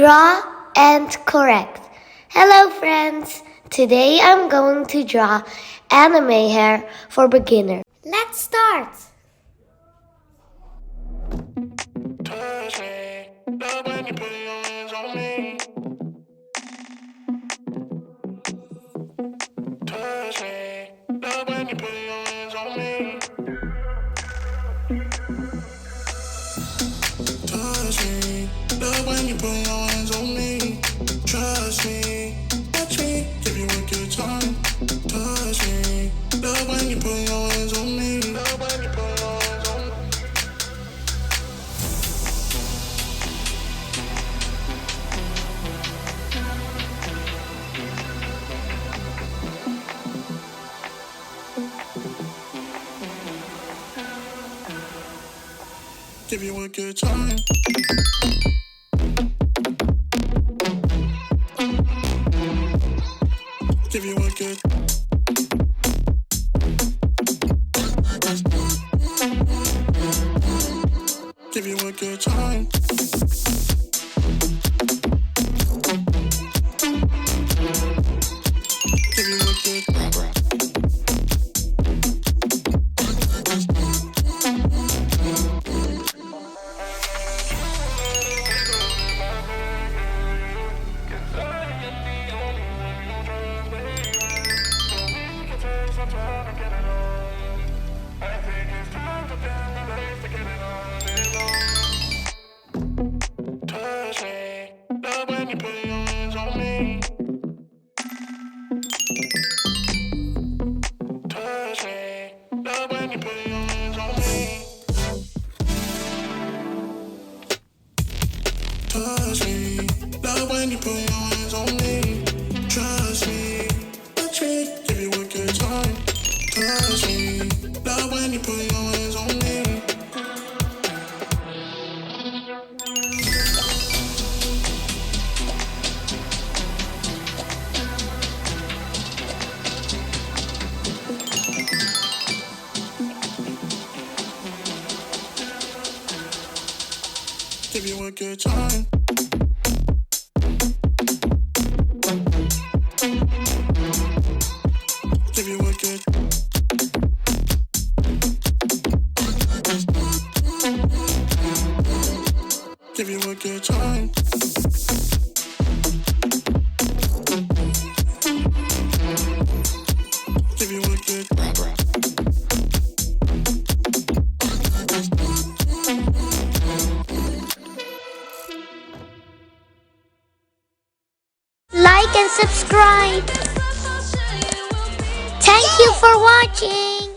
Draw and correct. Hello friends! Today I'm going to draw anime hair for beginners. Let's start! Touch me, love when you put your hands on me. Touch me, love when you put your hands on me. Touch me, love when you put your hands on me. Trust me, touch me, give you a good time. Touch me, love when you put your hands on me. Love when you put your hands on me. Give you a good time. Give you a good. Give you a good time. Give you a good. Touch me, love when you put your hands on me. Touch me, love when you put your hands on me. Touch me, love when you put your hands on me. Trust me, touch me, give you a good time. Touch me, love when you put your hands on me. Give you a good time. Give you a good. Give you a good time. Give you a good. Like and subscribe. Thank you for watching.